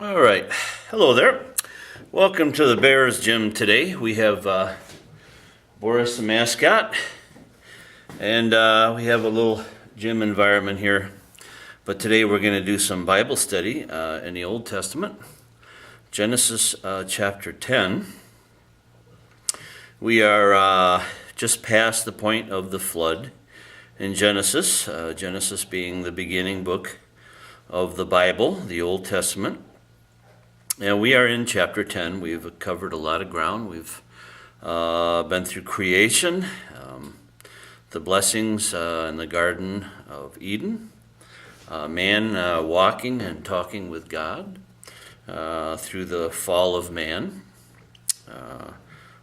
All right. Hello there. Welcome to the Bears Gym today. We have Boris, the mascot, and we have a little gym environment here. But today we're going to do some Bible study in the Old Testament, Genesis chapter 10. We are just past the point of the flood in Genesis, Genesis being the beginning book of the Bible, the Old Testament. And we are in chapter 10. We've covered a lot of ground. We've been through creation, the blessings in the Garden of Eden, man walking and talking with God, through the fall of man,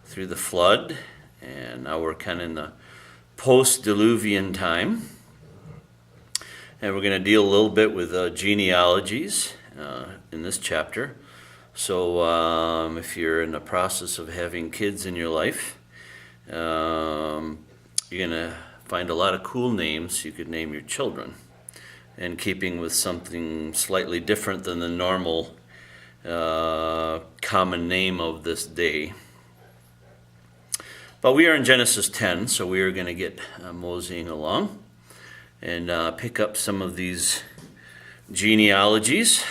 through the flood, and now we're kind of in the post-Diluvian time. And we're going to deal a little bit with genealogies in this chapter. So if you're in the process of having kids in your life, you're going to find a lot of cool names you could name your children, and keeping with something slightly different than the normal common name of this day. But we are in Genesis 10, so we are going to get moseying along and pick up some of these genealogies.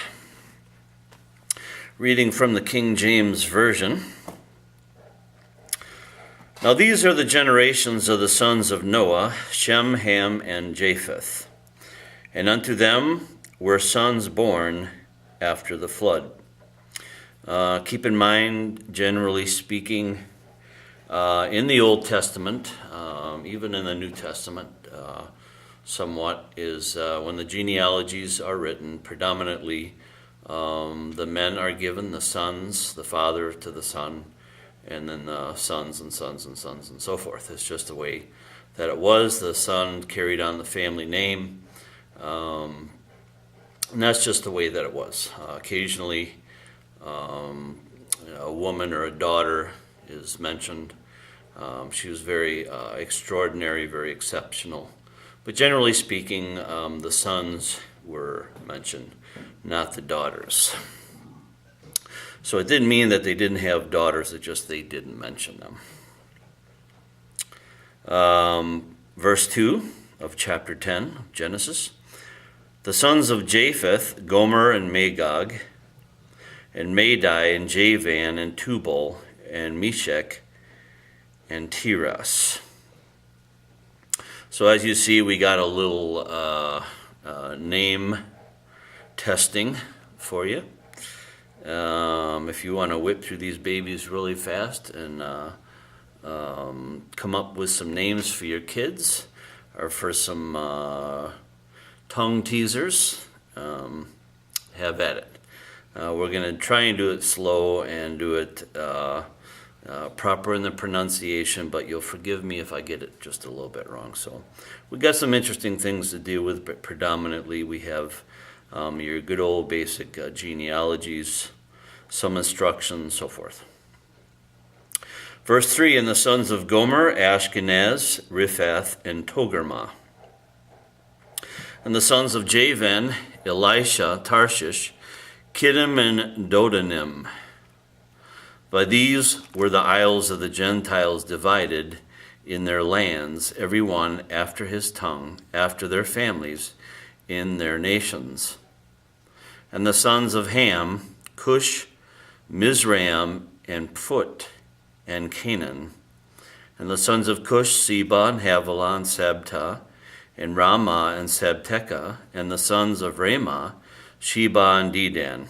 Reading from the King James Version. Now these are the generations of the sons of Noah, Shem, Ham, and Japheth. And unto them were sons born after the flood. Keep in mind, generally speaking, in the Old Testament, even in the New Testament, somewhat is when the genealogies are written, predominantly the men are given the sons, the father to the son, and then the sons and sons and sons and so forth. It's just the way that it was. The son carried on the family name, and that's just the way that it was. Occasionally, a woman or a daughter is mentioned. She was very extraordinary, very exceptional. But generally speaking, the sons were mentioned, not the daughters. So it didn't mean that they didn't have daughters, it just they didn't mention them. Verse 2 of chapter 10 of Genesis. The sons of Japheth, Gomer and Magog, and Madai and Javan and Tubal and Meshech and Tiras. So as you see, we got a little name testing for you. If you want to whip through these babies really fast and come up with some names for your kids or for some tongue teasers, have at it. We're going to try and do it slow and do it proper in the pronunciation, but you'll forgive me if I get it just a little bit wrong. So we've got some interesting things to deal with, but predominantly we have your good old basic genealogies, some instructions, so forth. Verse 3, and the sons of Gomer, Ashkenaz, Riphath, and Togarmah. And the sons of Javan, Elisha, Tarshish, Kittim, and Dodanim. By these were the isles of the Gentiles divided in their lands, every one after his tongue, after their families, in their nations. And the sons of Ham, Cush, Mizraim, and Phut, and Canaan. And the sons of Cush, Seba, and Havilah, and Sabta, and Ramah, and Sabteka. And the sons of Ramah, Sheba, and Dedan.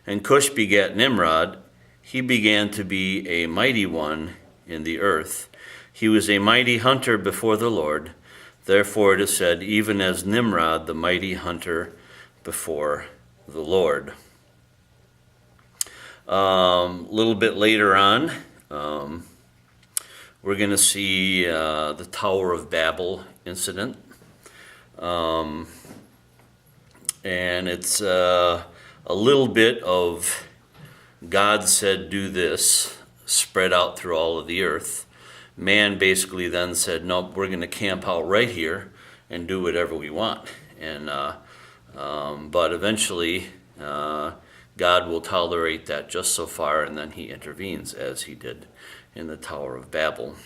And Cush begat Nimrod. He began to be a mighty one in the earth. He was a mighty hunter before the Lord. Therefore it is said, even as Nimrod, the mighty hunter before the Lord. A little bit later on, we're going to see the Tower of Babel incident. And it's a little bit of God said, do this, spread out through all of the earth. Man basically then said, no, we're going to camp out right here and do whatever we want. And but eventually God will tolerate that just so far, and then he intervenes, as he did in the Tower of Babel.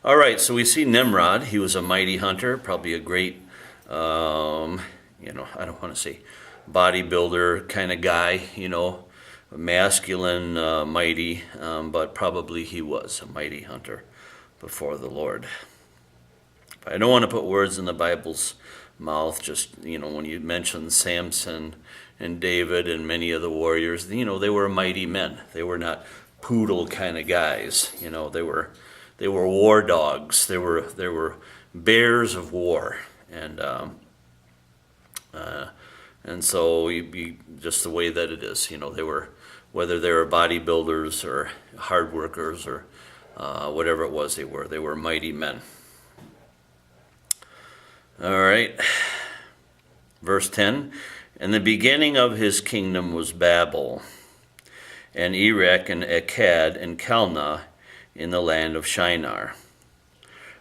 All right, so we see Nimrod. He was a mighty hunter, probably a great, I don't want to say bodybuilder kind of guy, masculine, mighty, but probably he was a mighty hunter before the Lord. But I don't want to put words in the Bible's mouth. Just, when you mention Samson and David and many of the warriors, they were mighty men. They were not poodle kind of guys. They were war dogs. They were bears of war, and so just the way that it is. They were, whether they were bodybuilders or hard workers or whatever it was, they were mighty men. All right, verse 10. And the beginning of his kingdom was Babel, and Erech and Akkad and Calneh in the land of Shinar.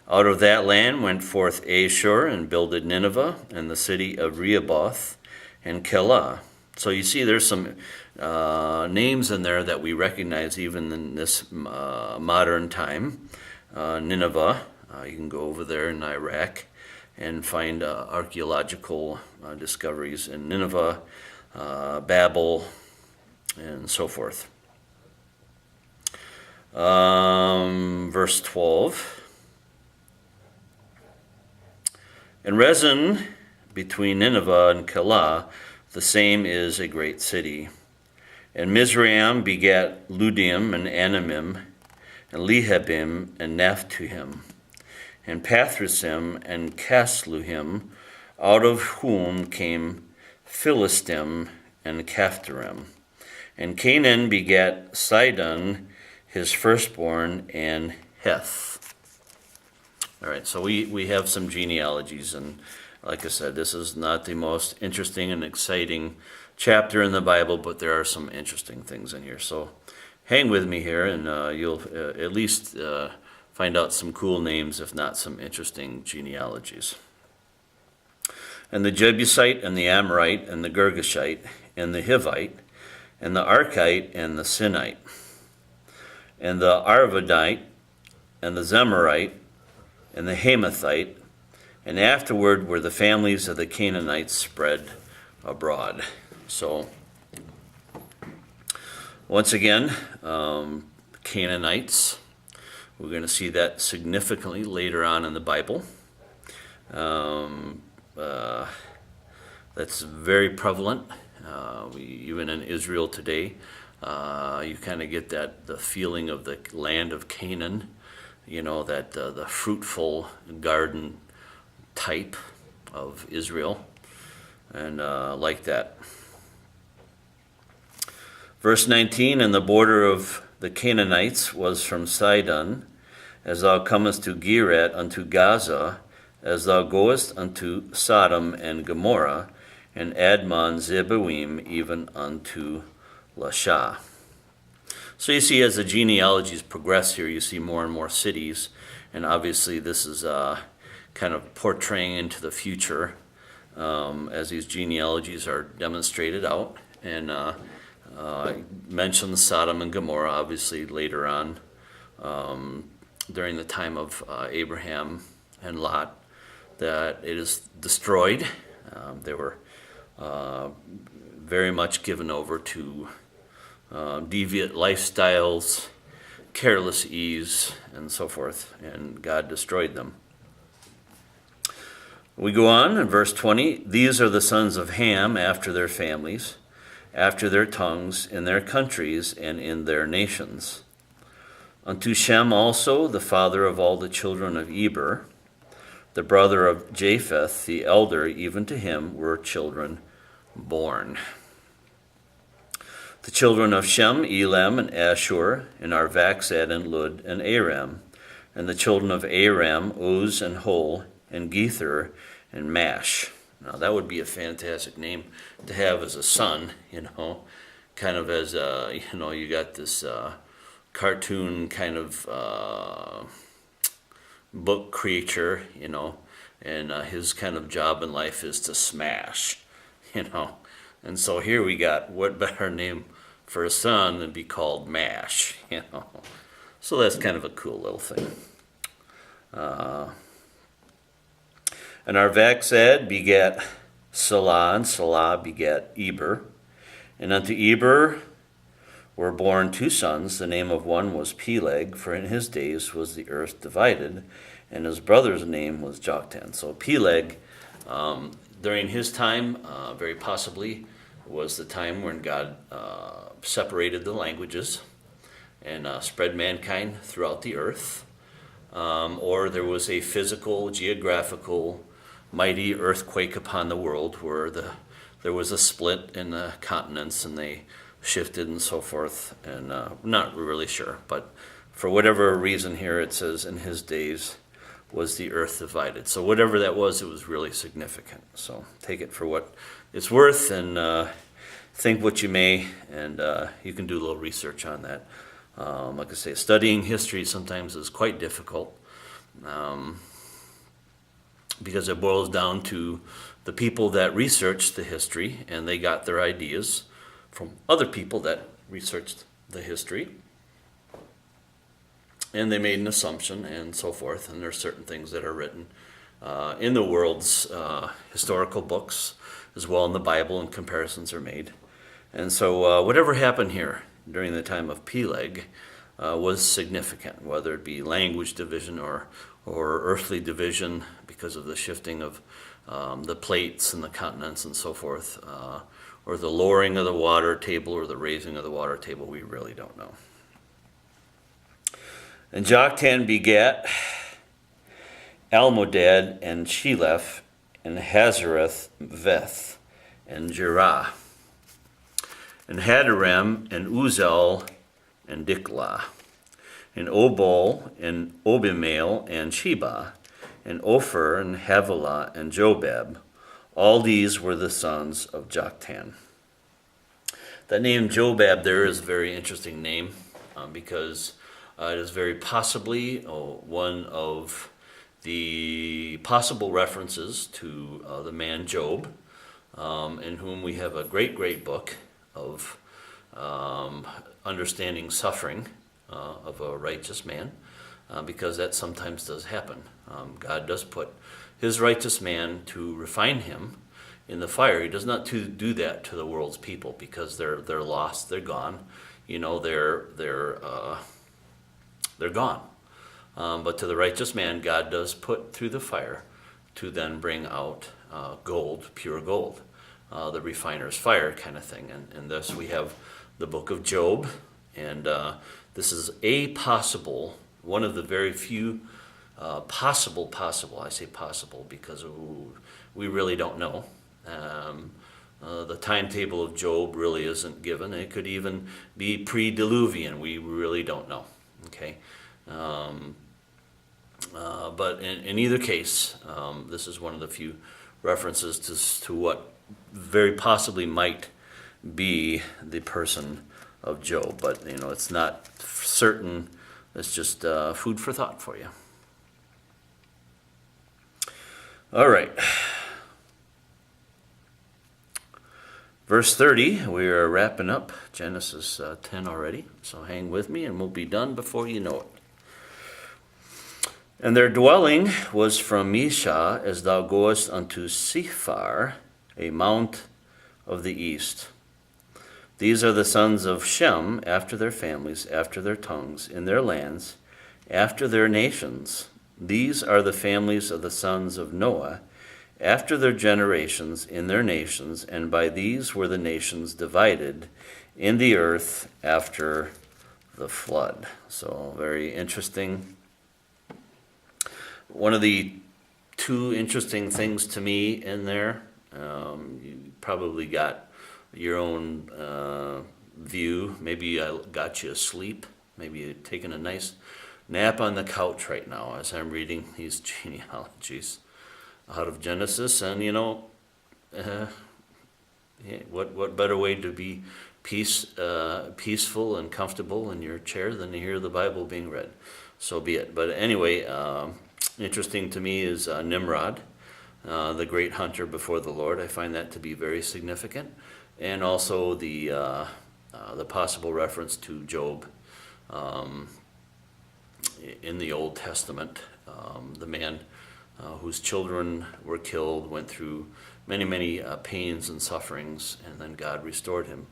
Out of that land went forth Ashur and builded Nineveh and the city of Rehoboth and Calah. So you see there's some names in there that we recognize even in this modern time. Nineveh, you can go over there in Iraq and find archaeological discoveries in Nineveh, Babel, and so forth. Verse 12. And Rezin, between Nineveh and Calah, the same is a great city. And Mizraim begat Ludim and Anamim, and Lehabim and Naphtuhim, and Pathrusim and Casluhim, out of whom came Philistim and Caphtorim. And Canaan begat Sidon, his firstborn, and Heth. All right, so we have some genealogies, and like I said, this is not the most interesting and exciting chapter in the Bible, but there are some interesting things in here. So hang with me here, and you'll at least find out some cool names, if not some interesting genealogies. And the Jebusite and the Amorite and the Girgashite and the Hivite and the Arkite and the Sinite and the Arvadite and the Zemarite and the Hamathite, and afterward were the families of the Canaanites spread abroad. So once again, Canaanites. We're going to see that significantly later on in the Bible. That's very prevalent. Even in Israel today, you kind of get the feeling of the land of Canaan, that the fruitful garden type of Israel, and like that. Verse 19, and the border of the Canaanites was from Sidon, as thou comest to Gerat unto Gaza, as thou goest unto Sodom and Gomorrah, and Admon Zeboim, even unto Lasha. So you see, as the genealogies progress here, you see more and more cities, and obviously this is kind of portraying into the future as these genealogies are demonstrated out. And I mentioned Sodom and Gomorrah, obviously, later on, during the time of Abraham and Lot, that it is destroyed. They were very much given over to deviant lifestyles, careless ease, and so forth, and God destroyed them. We go on in verse 20. These are the sons of Ham after their families, after their tongues, in their countries, and in their nations. Unto Shem also, the father of all the children of Eber, the brother of Japheth, the elder, even to him were children born. The children of Shem, Elam, and Ashur, and Arvaxad, and Lud, and Aram. And the children of Aram, Uz, and Hol, and Gether, and Mash. Now that would be a fantastic name to have as a son, kind of as, you got this cartoon kind of book creature, and his kind of job in life is to smash, you know. And so here we got, what better name for a son than be called Mash, you know. So that's kind of a cool little thing. And Arphaxad begat Salah, and Salah begat Eber. And unto Eber were born 2 sons. The name of one was Peleg, for in his days was the earth divided, and his brother's name was Joktan. So Peleg, during his time, very possibly, was the time when God separated the languages and spread mankind throughout the earth. Or there was a physical, geographical, mighty earthquake upon the world where there was a split in the continents and they shifted and so forth. And not really sure, but for whatever reason here it says in his days was the earth divided. So whatever that was, it was really significant. So take it for what it's worth and think what you may, and you can do a little research on that. Like I say, studying history sometimes is quite difficult because it boils down to the people that researched the history, and they got their ideas from other people that researched the history, and they made an assumption and so forth. And there's certain things that are written in the world's historical books as well in the Bible, and comparisons are made. And so whatever happened here during the time of Peleg was significant, whether it be language division or earthly division because of the shifting of the plates and the continents and so forth, or the lowering of the water table or the raising of the water table. We really don't know. And Joktan begat Almodad and Sheleph and Hazareth Veth and Jerah and Hadoram and Uzal and Diklah and Obal and Obimael and Sheba and Ophir and Havilah and Jobab. All these were the sons of Joktan. That name Jobab there is a very interesting name because it is very possibly one of the possible references to the man Job, in whom we have a great book of understanding suffering of a righteous man, because that sometimes does happen. God does put his righteous man to refine him in the fire. He does not do that to the world's people because they're lost, they're gone. You know, they're gone. But to the righteous man, God does put through the fire to then bring out gold, pure gold, the refiner's fire kind of thing. And thus we have the book of Job, and this is one of the very few possible, I say possible because we really don't know. The timetable of Job really isn't given. It could even be pre-Diluvian. We really don't know. Okay, but in either case, this is one of the few references to what very possibly might be the person of Job. But it's not certain. It's just food for thought for you. All right. Verse 30, we are wrapping up Genesis 10 already, so hang with me and we'll be done before you know it. And their dwelling was from Mesha as thou goest unto Sephar, a mount of the east. These are the sons of Shem, after their families, after their tongues, in their lands, after their nations. These are the families of the sons of Noah, after their generations, in their nations, and by these were the nations divided in the earth after the flood. So very interesting. One of the two interesting things to me in there, you probably got your own view. Maybe I got you asleep. Maybe you're taking a nice nap on the couch right now as I'm reading these genealogies out of Genesis. And what better way to be peaceful and comfortable in your chair than to hear the Bible being read? So be it. But anyway, interesting to me is Nimrod. the great hunter before the Lord. I find that to be very significant. And also the possible reference to Job in the Old Testament. The man whose children were killed went through many pains and sufferings, and then God restored him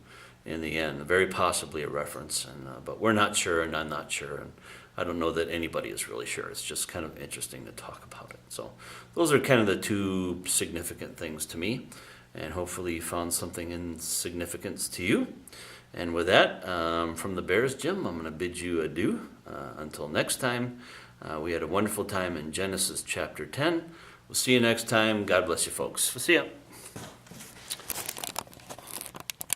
in the end. Very possibly a reference, but we're not sure, and I'm not sure, and I don't know that anybody is really sure. It's just kind of interesting to talk about it. So those are kind of the two significant things to me, and hopefully you found something in significance to you. And with that, from the Bears Gym, I'm going to bid you adieu. Until next time, we had a wonderful time in Genesis chapter 10. We'll see you next time. God bless you, folks. We'll see ya.